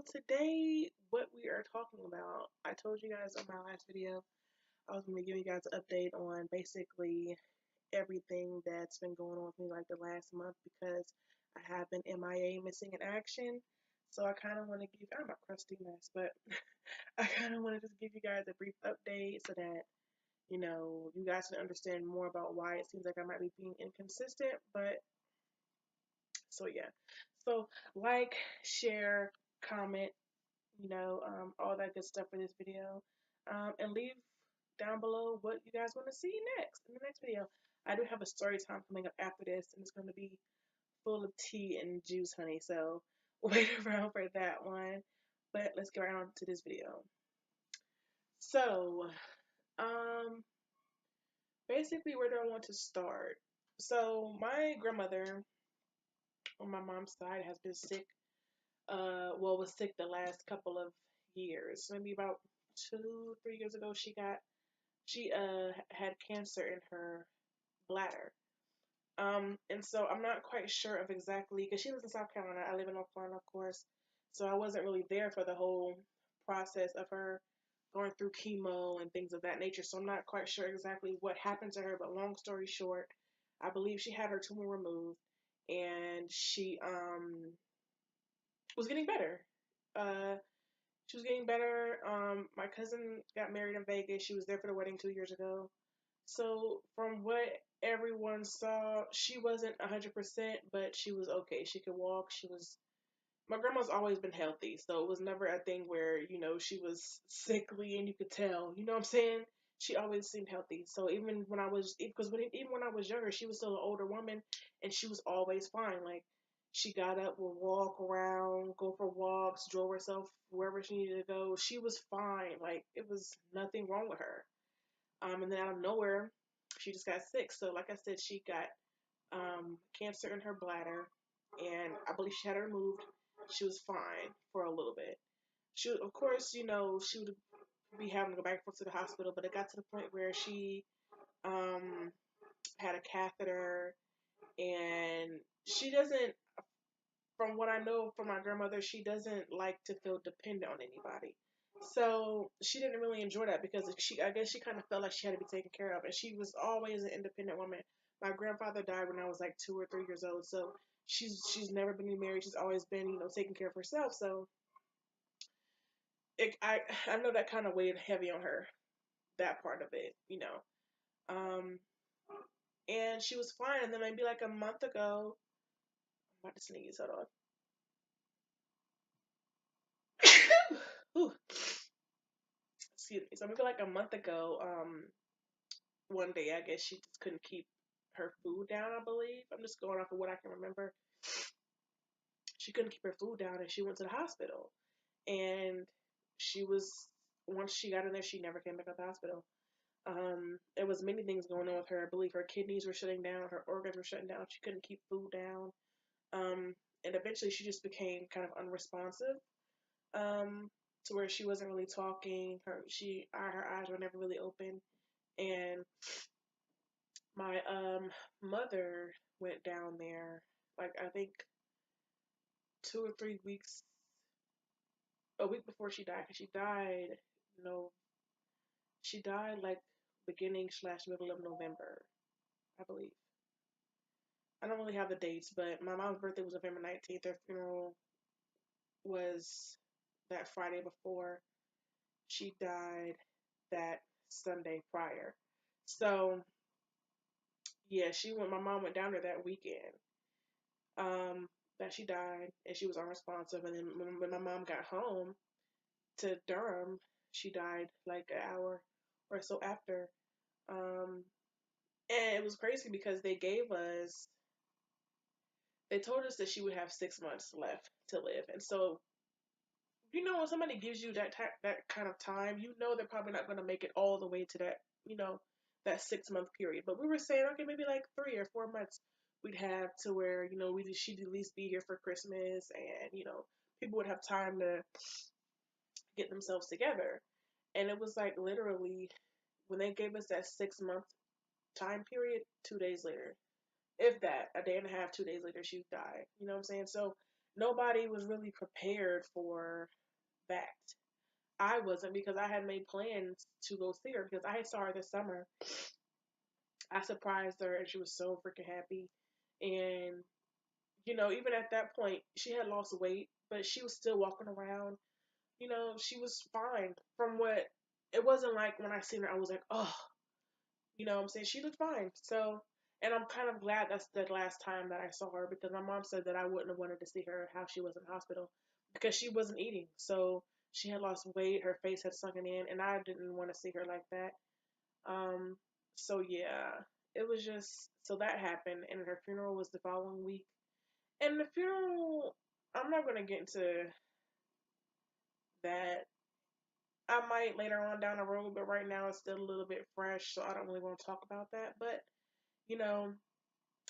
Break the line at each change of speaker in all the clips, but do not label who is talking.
So today, what we are talking about, I told you guys on my last video, I was going to give you guys an update on basically everything that's been going on with me like the last month because I have been MIA, missing in action. So I kind of want to give, I'm a crusty mess, but I kind of want to just give you guys a brief update so that, you guys can understand more about why it seems like I might be being inconsistent. But so yeah, so like, share, comment, all that good stuff for this video. And leave down below what you guys want to see next in the next video. I do have a story time coming up after this, and it's going to be full of tea and juice, honey. So wait around for that one. But let's get right on to this video. So, um, basically, where do I want to start? So, my grandmother on my mom's side has been sick. Was sick the last couple of years. Maybe about 2, 3 years ago, she had cancer in her bladder. And so I'm not quite sure of exactly, because she lives in South Carolina. I live in North Carolina, of course. So I wasn't really there for the whole process of her going through chemo and things of that nature. So I'm not quite sure exactly what happened to her. But long story short, I believe she had her tumor removed, and she was getting better. Uh, she was getting better. My cousin got married in Vegas. She was there for the wedding 2 years ago. So from what everyone saw, she wasn't 100%, but she was okay. She could walk. My grandma's always been healthy, so it was never a thing where, she was sickly and you could tell. You know what I'm saying? She always seemed healthy. So even when I was younger, she was still an older woman, and she was always fine. Like, she got up, would walk around, go for walks, drove herself wherever she needed to go. She was fine. Like, it was nothing wrong with her. And then out of nowhere, she just got sick. So, like I said, she got cancer in her bladder, and I believe she had it removed. She was fine for a little bit. Of course, she would be having to go back and forth to the hospital, but it got to the point where she um, had a catheter, and she doesn't, from what I know from my grandmother, she doesn't like to feel dependent on anybody. So she didn't really enjoy that because I guess she kind of felt like she had to be taken care of, and she was always an independent woman. My grandfather died when I was like 2 or 3 years old, so she's never been married. She's always been, taking care of herself. So I know that kind of weighed heavy on her, that part of it. Um, and she was fine, and then maybe like a month ago, I'm about to sneeze. Hold on. Ooh, excuse me. So maybe like a month ago, one day I guess she just couldn't keep her food down, I believe. I'm just going off of what I can remember. She couldn't keep her food down, and she went to the hospital. And she was once she got in there, she never came back out of the hospital. There was many things going on with her. I believe her kidneys were shutting down, her organs were shutting down. She couldn't keep food down. And eventually she just became kind of unresponsive. To where she wasn't really talking. Her eyes were never really open. And my mother went down there, like, I think 2 or 3 weeks, a week before she died. 'Cause no, she died like beginning/middle of November, I believe. I don't really have the dates, but my mom's birthday was November 19th. Her funeral was that Friday before. She died that Sunday prior. So yeah, my mom went down there that weekend. That she died, and she was unresponsive. And then when my mom got home to Durham, she died like an hour or so after. Um, and it was crazy because they told us that she would have 6 months left to live. And so, when somebody gives you that kind of time, they're probably not going to make it all the way to that 6 month period. But we were saying, okay, maybe like 3 or 4 months we'd have to where, she'd at least be here for Christmas, and, people would have time to get themselves together. And it was like literally when they gave us that 6 month time period, 2 days later, if that, a day and a half, 2 days later, she died. You know what I'm saying? So nobody was really prepared for that. I wasn't, because I had made plans to go see her because I saw her this summer. I surprised her and she was so freaking happy. And, even at that point, she had lost weight, but she was still walking around. She was fine from what it wasn't like when I seen her, I was like, oh, what I'm saying? She looked fine. So, and I'm kind of glad that's the last time that I saw her, because my mom said that I wouldn't have wanted to see her how she was in the hospital because she wasn't eating. So she had lost weight, her face had sunken in, and I didn't want to see her like that. Um, so yeah, it was just, so that happened, and her funeral was the following week. And the funeral, I'm not gonna get into that. I might later on down the road, but right now it's still a little bit fresh, so I don't really want to talk about that. But you know,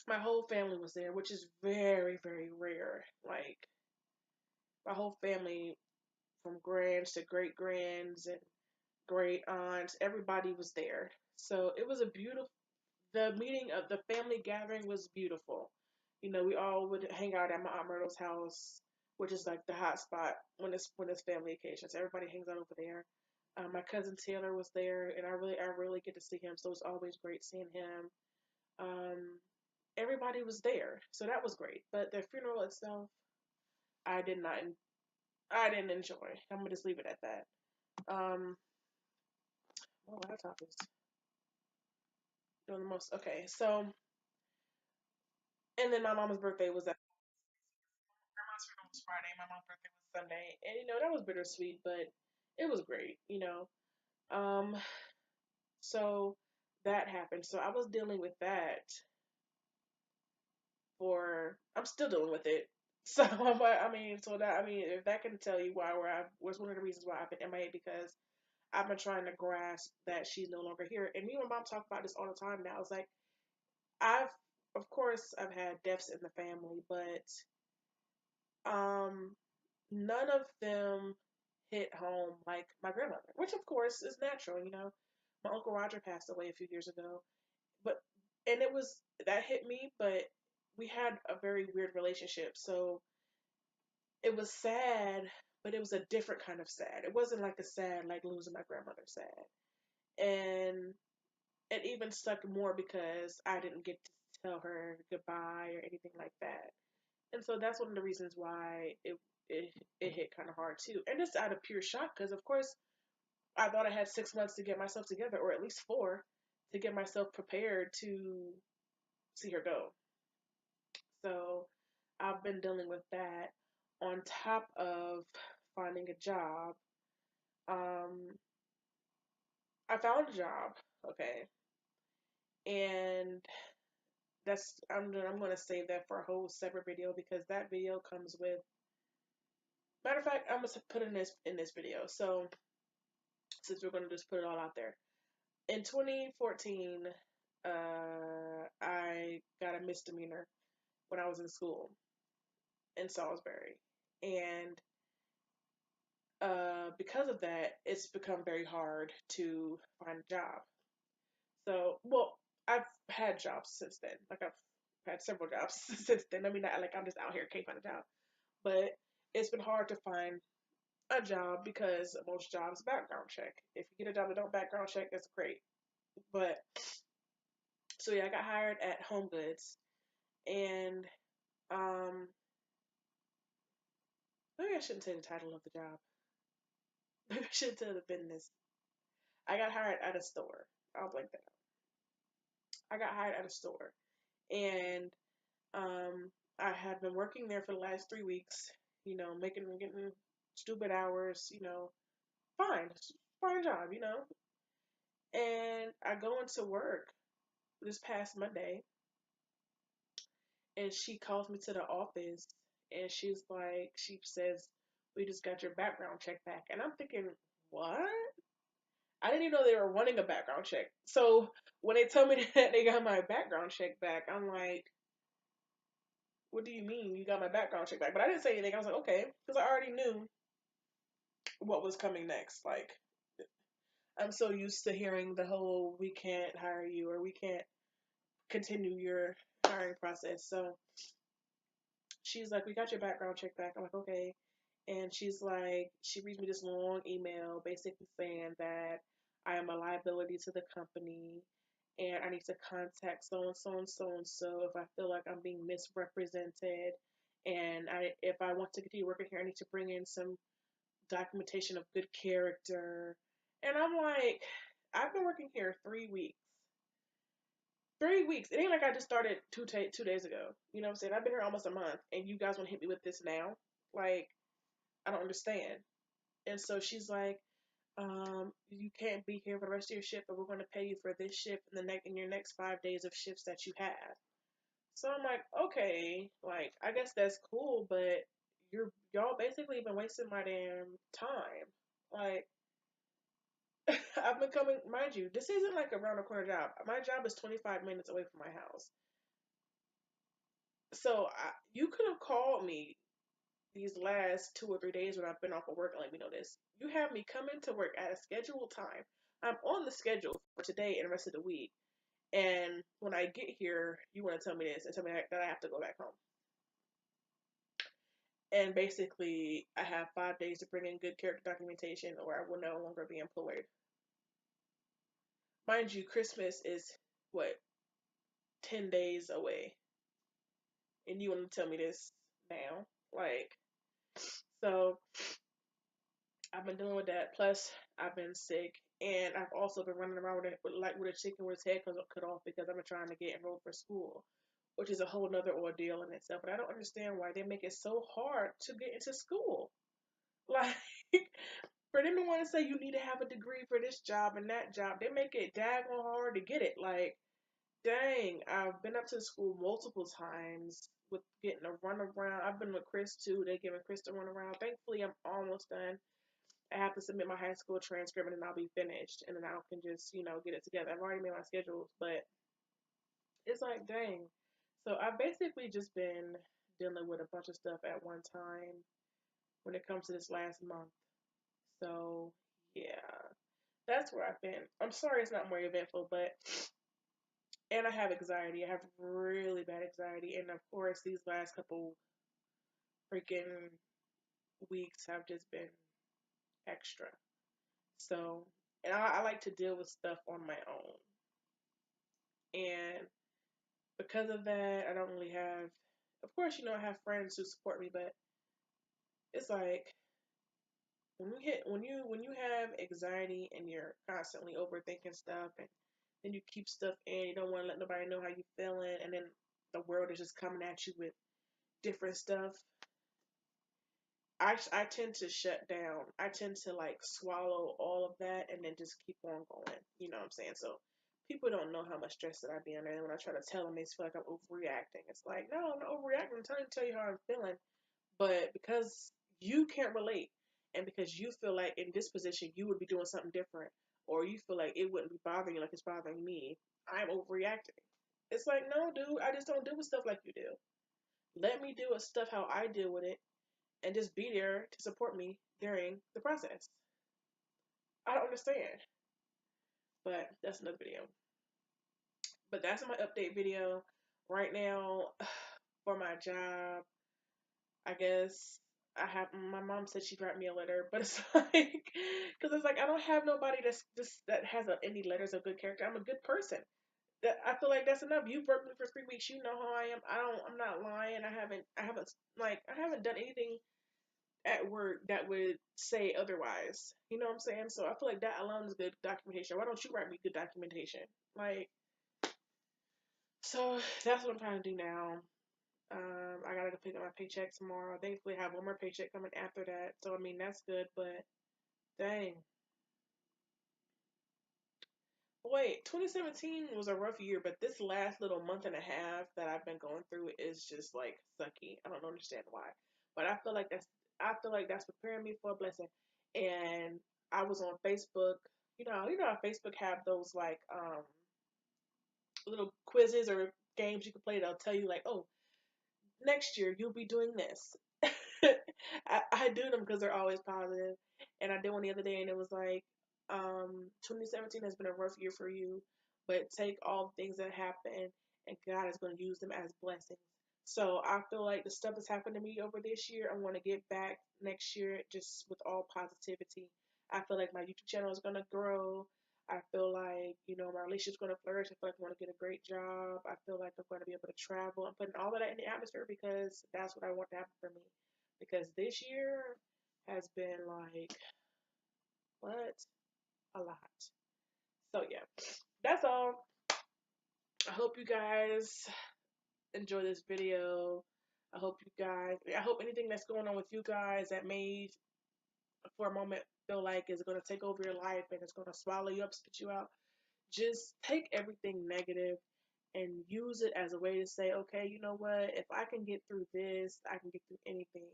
my whole family was there, which is very, very rare. Like, my whole family, from grands to great grands and great aunts, everybody was there. So it was a beautiful, the meeting of the family gathering was beautiful. We all would hang out at my Aunt Myrtle's house, which is like the hot spot when it's family occasions. Everybody hangs out over there. My cousin Taylor was there, and I really get to see him, so it's always great seeing him. Um, Everybody was there, so that was great. But the funeral itself, I did not, I didn't enjoy. I'm gonna just leave it at that. Um, my laptop is doing the most. Okay, so, and then my mom's birthday was that. Grandma's funeral was Friday. My mom's birthday was Sunday, and that was bittersweet, but it was great. Um, so that happened. So I was dealing with that I'm still dealing with it. So, if that can tell you why was one of the reasons why I've been MIA, because I've been trying to grasp that she's no longer here. And me and my mom talk about this all the time now. It's like, I've, of course, I've had deaths in the family, but um, none of them hit home like my grandmother, which of course is natural. My Uncle Roger passed away a few years ago, but, and it was, that hit me, but we had a very weird relationship. So it was sad, but it was a different kind of sad. It wasn't like a sad, like losing my grandmother sad. And it even stuck more because I didn't get to tell her goodbye or anything like that. And so that's one of the reasons why it hit kind of hard too. And just out of pure shock, because of course I thought I had 6 months to get myself together, or at least 4, to get myself prepared to see her go. So I've been dealing with that on top of finding a job. Um, I found a job, okay, and I'm gonna save that for a whole separate video, because that video comes with. Matter of fact, I'm gonna put in this video. So since we're gonna just put it all out there, in 2014, I got a misdemeanor when I was in school in Salisbury, and because of that, it's become very hard to find a job. So, well, I've had jobs since then. Like, I've had several jobs since then. I mean, not like I'm just out here can't find a job, but it's been hard to find a job because most jobs background check. If you get a job that don't background check, that's great. But so yeah, I got hired at Home Goods, and um, maybe I shouldn't say the title of the job. Maybe I should tell the business. I got hired at a store. I'll blank that out. I got hired at a store, and um, I had been working there for the last 3 weeks. Getting stupid hours. Fine, fine job. And I go into work this past Monday, and she calls me to the office, and she says, we just got your background check back. And I'm thinking, what? I didn't even know they were running a background check. So when they tell me that they got my background check back, I'm like, what do you mean you got my background check back? But I didn't say anything. I was like, okay, because I already knew what was coming next. Like, I'm so used to hearing the whole, we can't hire you, or we can't continue your hiring process. So she's like, we got your background check back. I'm like, okay. And she's like, she reads me this long email basically saying that I am a liability to the company and I need to contact so and so and so and so if I feel like I'm being misrepresented. And if I want to continue working here, I need to bring in some documentation of good character. And I'm like, I've been working here 3 weeks. 3 weeks. It ain't like I just started 2 days ago. You know what I'm saying? I've been here almost a month, and you guys want to hit me with this now? Like, I don't understand. And so she's like, you can't be here for the rest of your shift, but we're going to pay you for this shift and in your next 5 days of shifts that you have. So I'm like, okay, like I guess that's cool, but y'all basically been wasting my damn time. Like I've been coming, mind you, this isn't like around the corner job. My job is 25 minutes away from my house. So you could have called me these last 2 or 3 days when I've been off of work and let me know this. You have me come into work at a scheduled time. I'm on the schedule for today and the rest of the week. And when I get here, you want to tell me this and tell me that I have to go back home. And basically, I have 5 days to bring in good character documentation or I will no longer be employed. Mind you, Christmas is what, 10 days away. And you want to tell me this now? Like, so I've been dealing with that. Plus, I've been sick, and I've also been running around with a chicken with its head cut off because I've been trying to get enrolled for school, which is a whole nother ordeal in itself. But I don't understand why they make it so hard to get into school. Like, for them to want to say you need to have a degree for this job and that job, they make it daggone hard to get it. Like, dang, I've been up to the school multiple times with getting a run around. I've been with Chris too. They giving Chris the run around. Thankfully, I'm almost done. I have to submit my high school transcript and then I'll be finished and then I can just, get it together. I've already made my schedules, but it's like, dang. So I've basically just been dealing with a bunch of stuff at one time when it comes to this last month. So yeah, that's where I've been. I'm sorry it's not more eventful, but and I have anxiety. I have really bad anxiety, and of course these last couple freaking weeks have just been extra. So, and I like to deal with stuff on my own. And because of that, I don't really have, of course, I have friends who support me, but it's like when you have anxiety and you're constantly overthinking stuff and then you keep stuff in, you don't want to let nobody know how you feeling, and then the world is just coming at you with different stuff. I tend to shut down. I tend to like swallow all of that and then just keep on going. You know what I'm saying? So people don't know how much stress that I be under. And when I try to tell them, they feel like I'm overreacting. It's like, no, I'm not overreacting. I'm trying to tell you how I'm feeling. But because you can't relate and because you feel like in this position you would be doing something different or you feel like it wouldn't be bothering you like it's bothering me, I'm overreacting. It's like, no, dude, I just don't deal with stuff like you do. Let me deal with stuff how I deal with it and just be there to support me during the process. I don't understand. But that's another video. But that's my update video. Right now, for my job, I guess I have my mom said she wrote me a letter, but it's like because it's like I don't have nobody that's just that has any letters of good character. I'm a good person. That I feel like that's enough. You've worked with me for 3 weeks. You know how I am. I'm not lying. I haven't done anything at work that would say otherwise. You know what I'm saying? So I feel like that alone is good documentation. Why don't you write me good documentation? Like, so that's what I'm trying to do now. I gotta go pick up my paycheck tomorrow. Thankfully, I have one more paycheck coming after that. So I mean, that's good. But dang, wait, 2017 was a rough year, but this last little month and a half that I've been going through is just like sucky. I don't understand why, but I feel like that's preparing me for a blessing. And I was on Facebook. You know how Facebook have those like little quizzes or games you can play. They'll tell you like, oh, next year you'll be doing this. I do them because they're always positive. And I did one the other day and it was like, 2017 has been a rough year for you, but take all the things that happen and God is going to use them as blessings. So I feel like the stuff that's happened to me over this year, I want to get back next year just with all positivity. I feel like my YouTube channel is gonna grow. I feel like, my relationship's gonna flourish. I feel like I'm gonna get a great job. I feel like I'm gonna be able to travel. I'm putting all of that in the atmosphere because that's what I want to happen for me. Because this year has been like, what? A lot. So yeah. That's all. I hope you guys enjoy this video. I hope anything that's going on with you guys that may for a moment feel like is going to take over your life and it's going to swallow you up, spit you out. Just take everything negative and use it as a way to say, okay, you know what? If I can get through this, I can get through anything.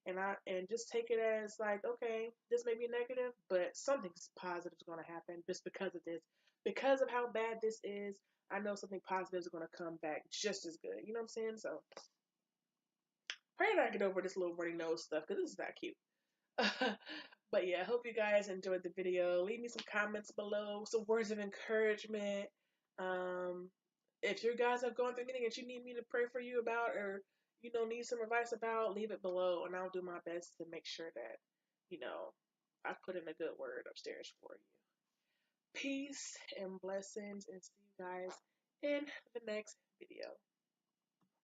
And just take it as like, okay, this may be negative, but something positive is going to happen just because of this. Because of how bad this is, I know something positive is going to come back just as good. You know what I'm saying? So pray that I get over this little runny nose stuff because this is not cute. But yeah, I hope you guys enjoyed the video. Leave me some comments below, some words of encouragement. Um, if you guys have gone through anything that you need me to pray for you about or, need some advice about, leave it below and I'll do my best to make sure that, I put in a good word upstairs for you. Peace and blessings and see you guys in the next video.